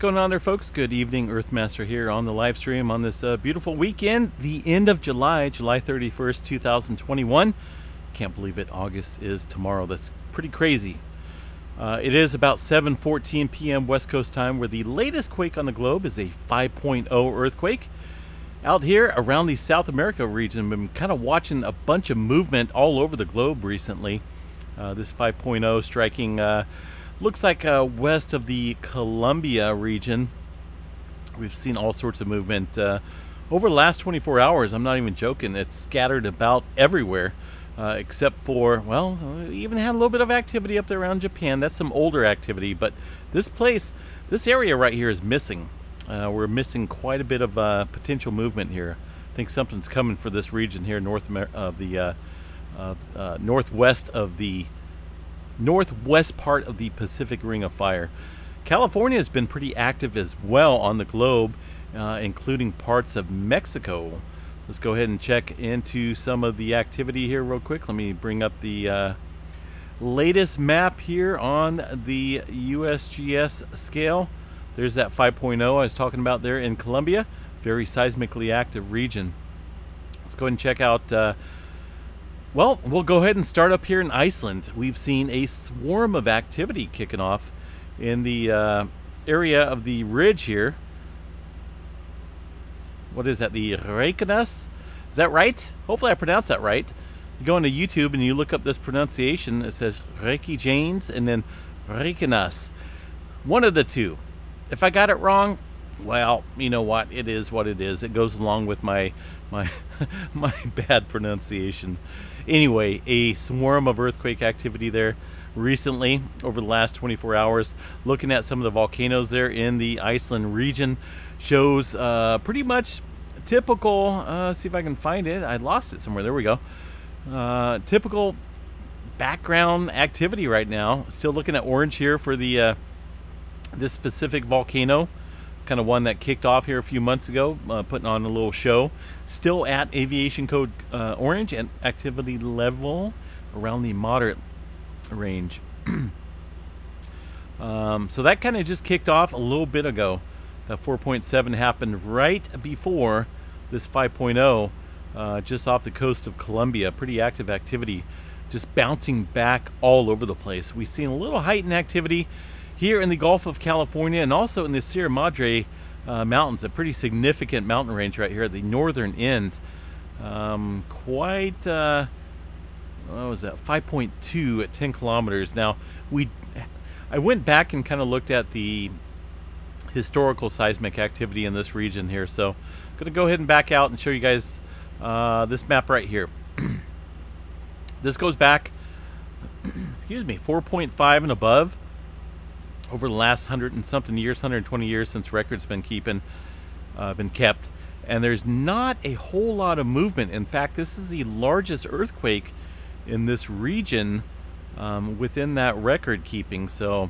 going on there, folks? Good evening. Earthmaster here on the live stream on this beautiful weekend, the end of July, July 31st, 2021. Can't believe it. August is tomorrow. That's pretty crazy. It is about 7:14 p.m. West Coast time, where the latest quake on the globe is a 5.0 earthquake. Out here around the South America region, we've been kind of watching a bunch of movement all over the globe recently. This 5.0 striking looks like west of the Colombia region. We've seen all sorts of movement over the last 24 hours. I'm not even joking. It's scattered about everywhere, except for, well, we even had a little bit of activity up there around Japan. That's some older activity, but this place, this area right here is missing. We're missing quite a bit of potential movement here. I think something's coming for this region here, northwest of the northwest part of the Pacific Ring of Fire. California has been pretty active as well on the globe, including parts of Mexico. Let's go ahead and check into some of the activity here real quick. Let me bring up the latest map here on the USGS scale. There's that 5.0 I was talking about there in Colombia. Very seismically active region. Let's go ahead and check out well, we'll go ahead and start up here in Iceland. We've seen a swarm of activity kicking off in the area of the ridge here. What is that? The Reykjanes? Is that right? Hopefully I pronounced that right. You go into YouTube and you look up this pronunciation. It says Reykjanes and then Reykjanes. One of the two. If I got it wrong, well, you know what? It is what it is. It goes along with my bad pronunciation. Anyway, a swarm of earthquake activity there recently over the last 24 hours. Looking at some of the volcanoes there in the Iceland region shows pretty much typical, see if I can find it. I lost it somewhere. There we go. Typical background activity right now. Still looking at orange here for the this specific volcano. Kind of one that kicked off here a few months ago, putting on a little show. Still at aviation code orange and activity level around the moderate range. So that kind of just kicked off a little bit ago. That 4.7 happened right before this 5.0, just off the coast of Colombia. Pretty active activity, just bouncing back all over the place. We've seen a little heightened activity here in the Gulf of California and also in the Sierra Madre Mountains, a pretty significant mountain range right here at the northern end. What was that? 5.2 at 10 kilometers. Now, I went back and kind of looked at the historical seismic activity in this region here, so I'm going to go ahead and back out and show you guys this map right here. This goes back, excuse me, 4.5 and above. Over the last 100 and something years, 120 years since records been kept, and there's not a whole lot of movement. In fact, this is the largest earthquake in this region within that record keeping. So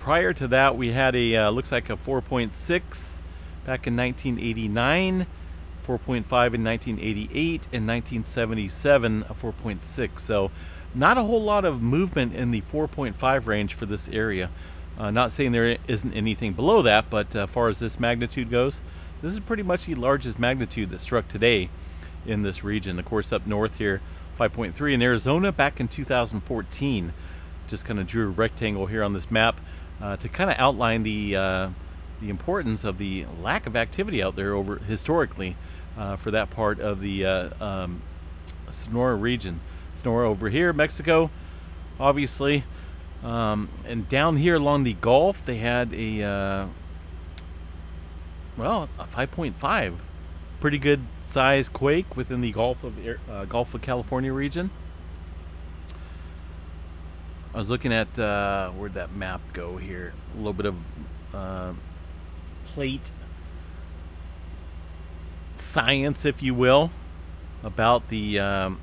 prior to that, we had a looks like a 4.6 back in 1989, 4.5 in 1988, and 1977 a 4.6. So not a whole lot of movement in the 4.5 range for this area. Not saying there isn't anything below that, but as far as this magnitude goes, this is pretty much the largest magnitude that struck today in this region. Of course, up north here, 5.3 in Arizona back in 2014. Just kind of drew a rectangle here on this map to kind of outline the importance of the lack of activity out there over historically for that part of the Sonora region. Sonora over here, Mexico, obviously. And down here along the Gulf, they had a, well, a 5.5. Pretty good size quake within the Gulf of California region. I was looking at, where'd that map go here? A little bit of plate science, if you will, about the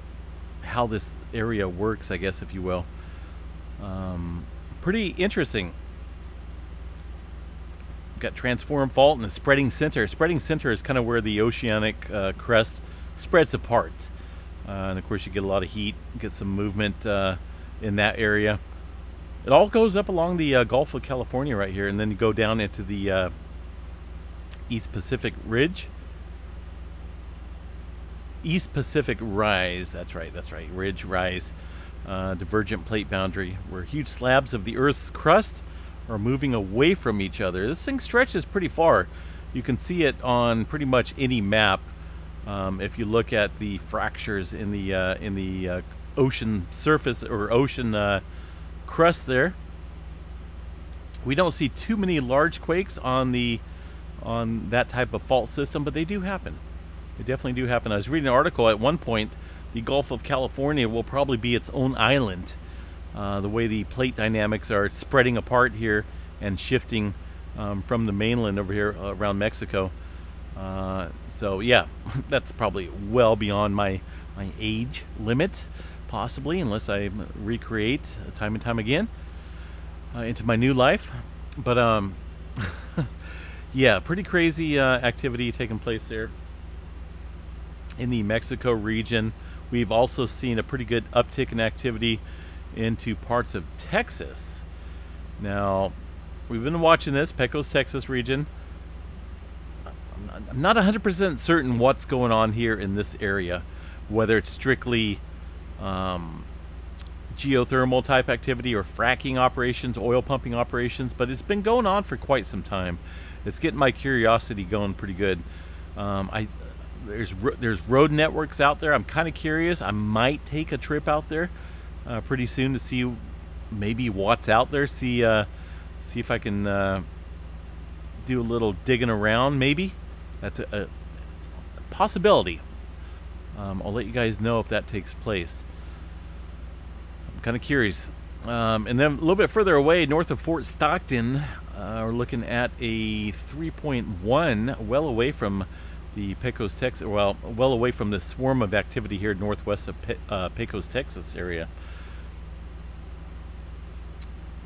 how this area works, I guess, if you will. Pretty interesting. Got transform fault and a spreading center. Spreading center is kind of where the oceanic crust spreads apart, and of course you get a lot of heat, get some movement in that area. It all goes up along the Gulf of California right here, and then you go down into the East Pacific Ridge. East Pacific Rise, that's right, Ridge, Rise, divergent plate boundary, where huge slabs of the Earth's crust are moving away from each other. This thing stretches pretty far. You can see it on pretty much any map. If you look at the fractures in the ocean surface or ocean crust there, we don't see too many large quakes on that type of fault system, but they do happen. They definitely do happen. I was reading an article at one point. The Gulf of California will probably be its own island. The way the plate dynamics are spreading apart here and shifting from the mainland over here around Mexico. So yeah, that's probably well beyond my age limit, possibly, unless I recreate time and time again into my new life. But yeah, pretty crazy activity taking place there in the Mexico region. We've also seen a pretty good uptick in activity into parts of Texas. Now, we've been watching this Pecos, Texas region. I'm not 100% certain what's going on here in this area, whether it's strictly geothermal type activity or fracking operations, oil pumping operations, but it's been going on for quite some time. It's getting my curiosity going pretty good. There's road networks out there. I'm kind of curious. I might take a trip out there pretty soon to see maybe what's out there. See if I can do a little digging around. Maybe that's a possibility. I'll let you guys know if that takes place. I'm kind of curious. And then a little bit further away, north of Fort Stockton, we're looking at a 3.1, well away from the Pecos, Texas, well away from the swarm of activity here northwest of Pecos, Texas area.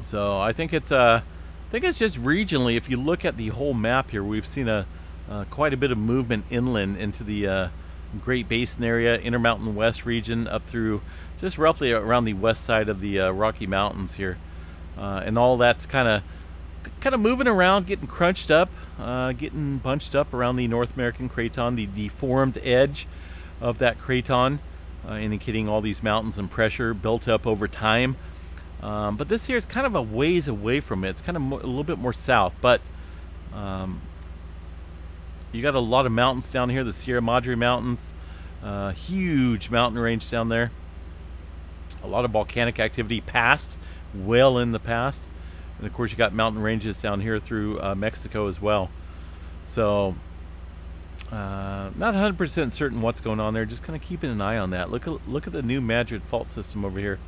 So I think it's just regionally. If you look at the whole map here, we've seen quite a bit of movement inland into the Great Basin area, Intermountain West region, up through just roughly around the west side of the Rocky Mountains here, and all that's kind of moving around, getting crunched up, getting bunched up around the North American Craton, the deformed edge of that craton, indicating all these mountains and pressure built up over time. But this here is kind of a ways away from it. It's kind of a little bit more south, but you got a lot of mountains down here, the Sierra Madre Mountains, huge mountain range down there. A lot of volcanic activity past, well in the past. And of course you got mountain ranges down here through Mexico as well. So not 100% certain what's going on there, just kind of keeping an eye on that. Look at the New Madrid fault system over here.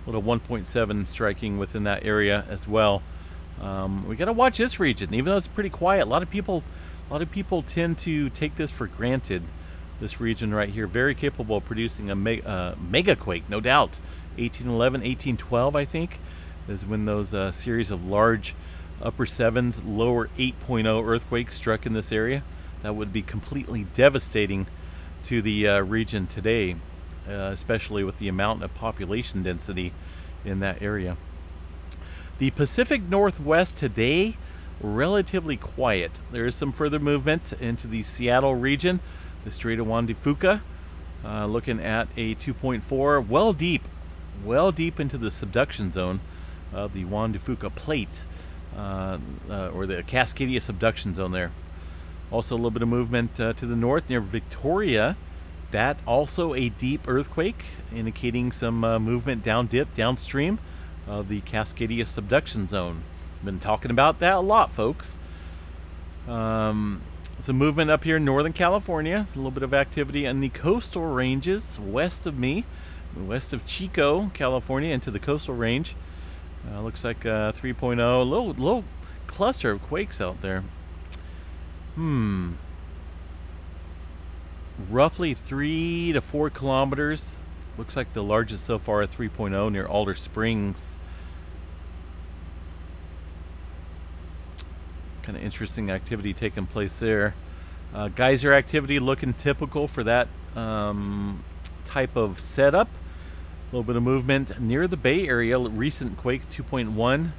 Little 1.7 striking within that area as well. We got to watch this region, even though it's pretty quiet. A lot of people tend to take this for granted. This region right here, very capable of producing a mega quake, no doubt. 1811, 1812, I think, is when those series of large upper 7s, lower 8.0 earthquakes struck in this area. That would be completely devastating to the region today, especially with the amount of population density in that area. The Pacific Northwest today, relatively quiet. There is some further movement into the Seattle region, the Strait of Juan de Fuca, looking at a 2.4, well deep into the subduction zone of the Juan de Fuca plate, or the Cascadia subduction zone there. Also a little bit of movement to the north near Victoria. That also a deep earthquake, indicating some movement downstream of the Cascadia subduction zone. Been talking about that a lot, folks. Some movement up here in Northern California. A little bit of activity in the coastal ranges west of me, west of Chico, California, into the coastal range. Looks like 3.0. Little cluster of quakes out there. Roughly 3 to 4 kilometers. Looks like the largest so far at 3.0 near Alder Springs. Kind of interesting activity taking place there. Geyser activity looking typical for that type of setup. little bit of movement near the Bay Area. Recent quake 2.1.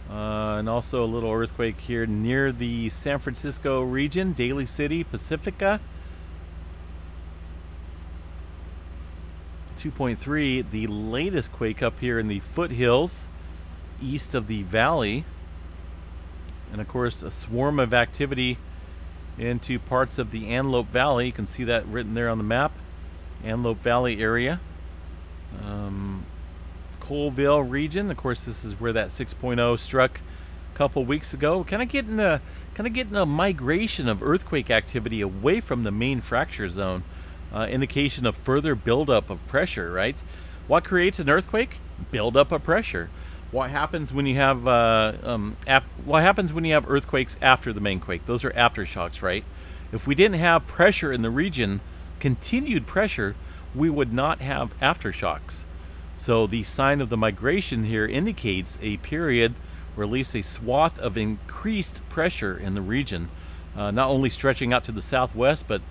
And also a little earthquake here near the San Francisco region, Daly City, Pacifica. 2.3, the latest quake up here in the foothills east of the valley. And of course, a swarm of activity into parts of the Antelope Valley. You can see that written there on the map. Antelope Valley area. Colville region. Of course, this is where that 6.0 struck a couple weeks ago. Kind of getting a migration of earthquake activity away from the main fracture zone. Indication of further buildup of pressure, right? What creates an earthquake? Buildup of pressure. What happens when you have what happens when you have earthquakes after the main quake? Those are aftershocks, right? If we didn't have pressure in the region, continued pressure, we would not have aftershocks. So the sign of the migration here indicates a period, or at least a swath of increased pressure in the region, not only stretching out to the southwest, but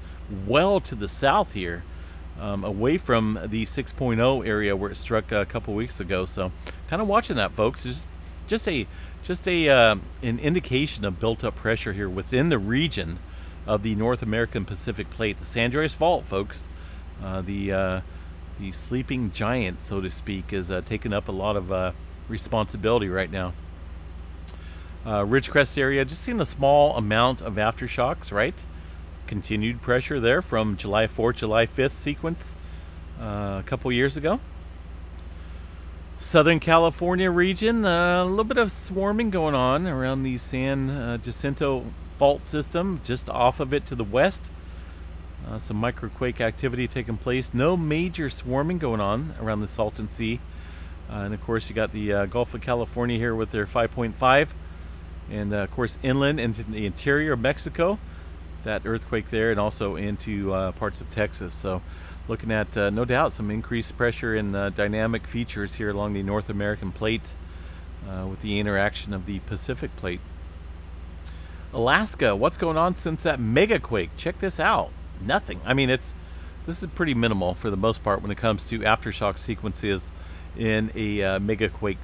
well to the south here, away from the 6.0 area where it struck a couple weeks ago. So kind of watching that, folks. It's just an indication of built-up pressure here within the region of the North American Pacific Plate, the San Andreas Fault, folks. The sleeping giant, so to speak, is taking up a lot of responsibility right now. Ridgecrest area, just seeing a small amount of aftershocks, right? Continued pressure there from July 4th, July 5th sequence a couple years ago. Southern California region, a little bit of swarming going on around the San Jacinto fault system, just off of it to the west. Some microquake activity taking place. No major swarming going on around the Salton Sea. And of course, you got the Gulf of California here with their 5.5. And of course, inland into the interior of Mexico. That earthquake there, and also into parts of Texas. So looking at, no doubt, some increased pressure and dynamic features here along the North American plate with the interaction of the Pacific plate. Alaska, what's going on since that mega quake? Check this out. Nothing. I mean, this is pretty minimal for the most part when it comes to aftershock sequences in a mega quake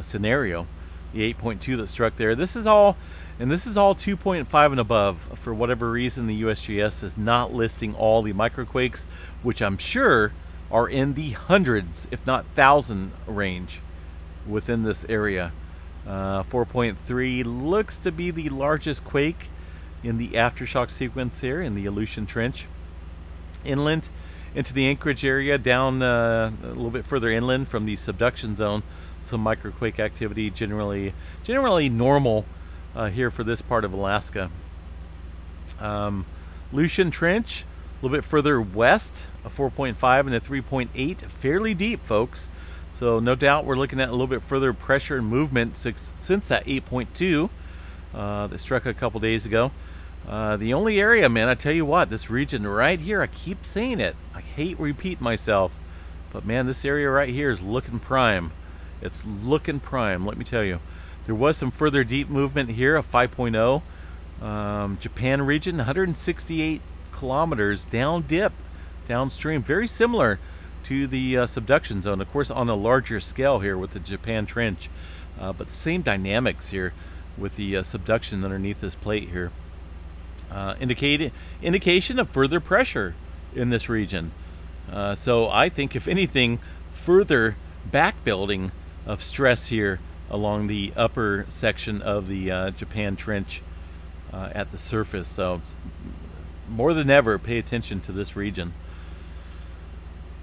scenario. The 8.2 that struck there. This is all 2.5 and above. For whatever reason, the USGS is not listing all the microquakes, which I'm sure are in the hundreds, if not thousand range within this area. 4.3 looks to be the largest quake in the aftershock sequence here in the Aleutian Trench. Inland into the Anchorage area, down a little bit further inland from the subduction zone, some microquake activity, generally normal here for this part of Alaska. Aleutian Trench, a little bit further west, a 4.5 and a 3.8, fairly deep, folks. So no doubt we're looking at a little bit further pressure and movement since that 8.2 that struck a couple days ago. The only area, man, I tell you what, this region right here, I keep saying it. I hate repeating myself, but man, this area right here is looking prime. It's looking prime, let me tell you. There was some further deep movement here, a 5.0. Japan region, 168 kilometers down dip, downstream. Very similar to the subduction zone, of course, on a larger scale here with the Japan Trench. But same dynamics here with the subduction underneath this plate here. Indication of further pressure in this region. So I think, if anything, further back building of stress here along the upper section of the Japan Trench at the surface. So more than ever, pay attention to this region.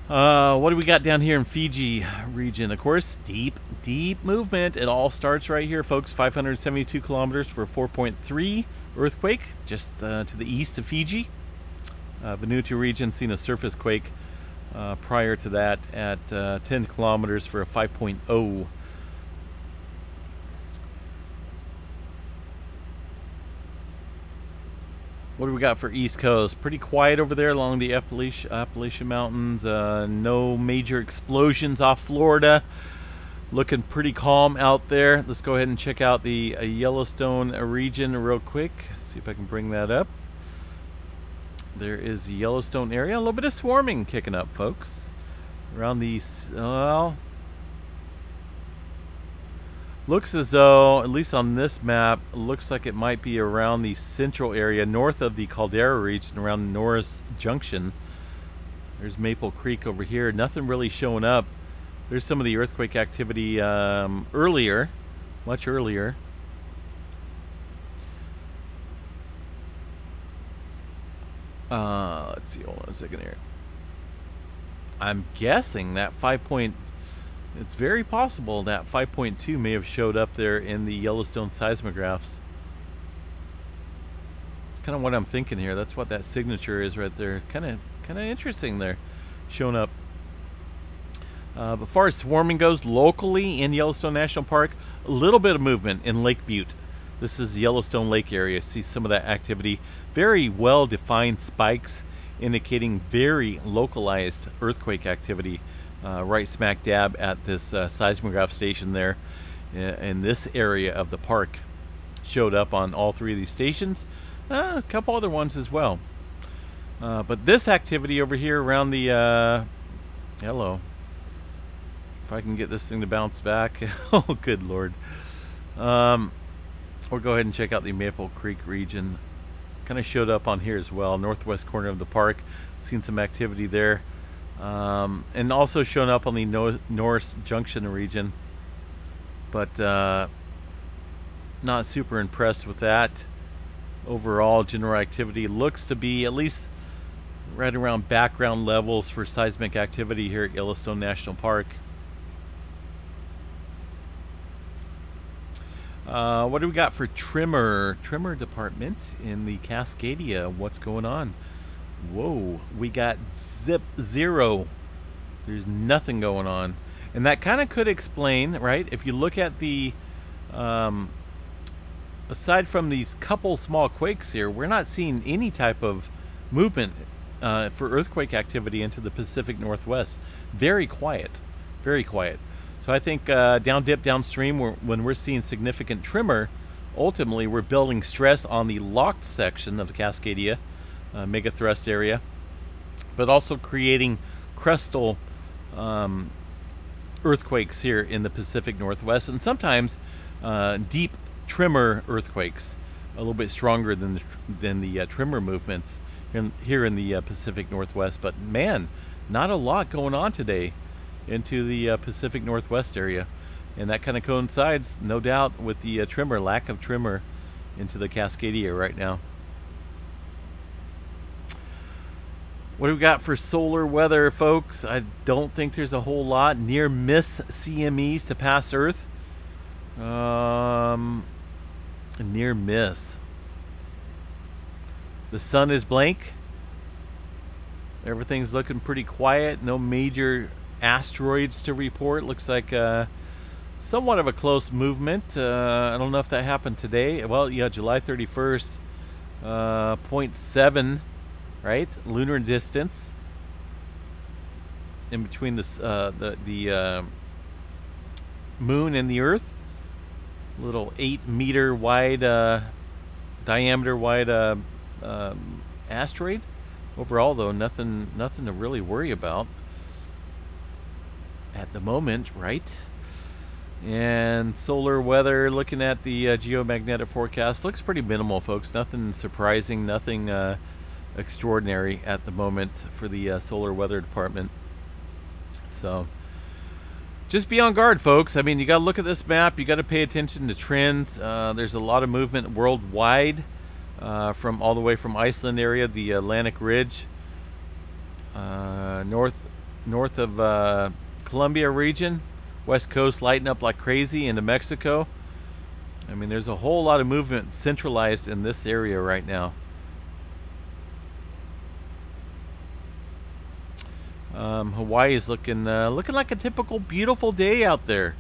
What do we got down here in Fiji region? Of course, deep movement. It all starts right here, folks. 572 kilometers for a 4.3 earthquake just to the east of Fiji. Vanuatu region seen a surface quake prior to that at 10 kilometers for a 5.0. What do we got for East Coast? Pretty quiet over there along the Appalachian Mountains. No major explosions off Florida. Looking pretty calm out there. Let's go ahead and check out the Yellowstone region real quick. See if I can bring that up. There is the Yellowstone area. A little bit of swarming kicking up, folks. Around these, well, looks as though, at least on this map, looks like it might be around the central area, north of the Caldera region, around Norris Junction. There's Maple Creek over here. Nothing really showing up. There's some of the earthquake activity earlier, much earlier. Let's see, hold on a second here. I'm guessing that it's very possible that 5.2 may have showed up there in the Yellowstone seismographs. It's kind of what I'm thinking here. That's what that signature is right there. Kind of interesting there, showing up. But far as swarming goes, locally in Yellowstone National Park, a little bit of movement in Lake Butte. This is the Yellowstone Lake area. See some of that activity. Very well-defined spikes, indicating very localized earthquake activity right smack dab at this seismograph station there in this area of the park. Showed up on all three of these stations, a couple other ones as well. But this activity over here around the hello, if I can get this thing to bounce back. Oh, good Lord. We'll go ahead and check out the Maple Creek region. Kind of showed up on here as well, northwest corner of the park. Seen some activity there. And also shown up on the Norris Junction region. But not super impressed with that. Overall, general activity looks to be at least right around background levels for seismic activity here at Yellowstone National Park. What do we got for trimmer department in the Cascadia? What's going on? Whoa, we got zero. There's nothing going on. And that kind of could explain, right? If you look at the, aside from these couple small quakes here, we're not seeing any type of movement for earthquake activity into the Pacific Northwest. Very quiet, very quiet. So I think down dip downstream, when we're seeing significant tremor, ultimately we're building stress on the locked section of the Cascadia mega thrust area, but also creating crustal earthquakes here in the Pacific Northwest, and sometimes deep tremor earthquakes, a little bit stronger than the tremor movements here in the Pacific Northwest. But man, not a lot going on today into the Pacific Northwest area, and that kind of coincides, no doubt, with the tremor, lack of tremor into the Cascadia right now. What do we got for solar weather, folks? I don't think there's a whole lot. Near miss CMEs to pass Earth. Near miss. The sun is blank. Everything's looking pretty quiet. No major asteroids to report. Looks like somewhat of a close movement. I don't know if that happened today. Well, yeah, July 31st, 0.7, right? Lunar distance in between the moon and the Earth. Little 8-meter wide, diameter wide asteroid. Overall, though, nothing to really worry about at the moment, right? And solar weather, looking at the geomagnetic forecast, looks pretty minimal, folks. Nothing surprising, nothing extraordinary at the moment for the solar weather department. So just be on guard, folks. I mean, you got to look at this map. You got to pay attention to trends. There's a lot of movement worldwide, from all the way from Iceland area, the Atlantic Ridge, north of Columbia region, west coast lighting up like crazy into Mexico. I mean, there's a whole lot of movement centralized in this area right now. Hawaii is looking like a typical beautiful day out there.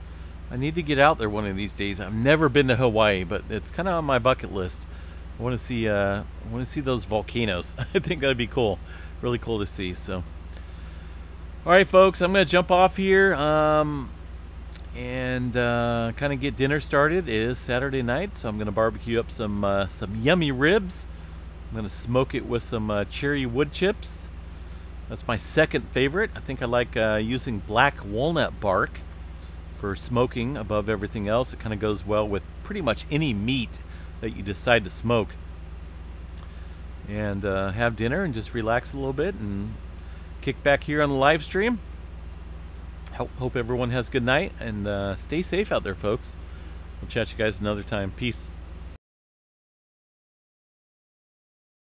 I need to get out there one of these days. I've never been to Hawaii, but it's kind of on my bucket list. I want to see those volcanoes. I think that'd be cool, really cool to see. So, all right, folks, I'm gonna jump off here and kind of get dinner started. It is Saturday night, so I'm gonna barbecue up some yummy ribs. I'm gonna smoke it with some cherry wood chips. That's my second favorite. I think I like using black walnut bark for smoking above everything else. It kind of goes well with pretty much any meat that you decide to smoke. And have dinner and just relax a little bit and kick back here on the live stream. Hope everyone has a good night, and stay safe out there, folks. We'll chat you guys another time. Peace.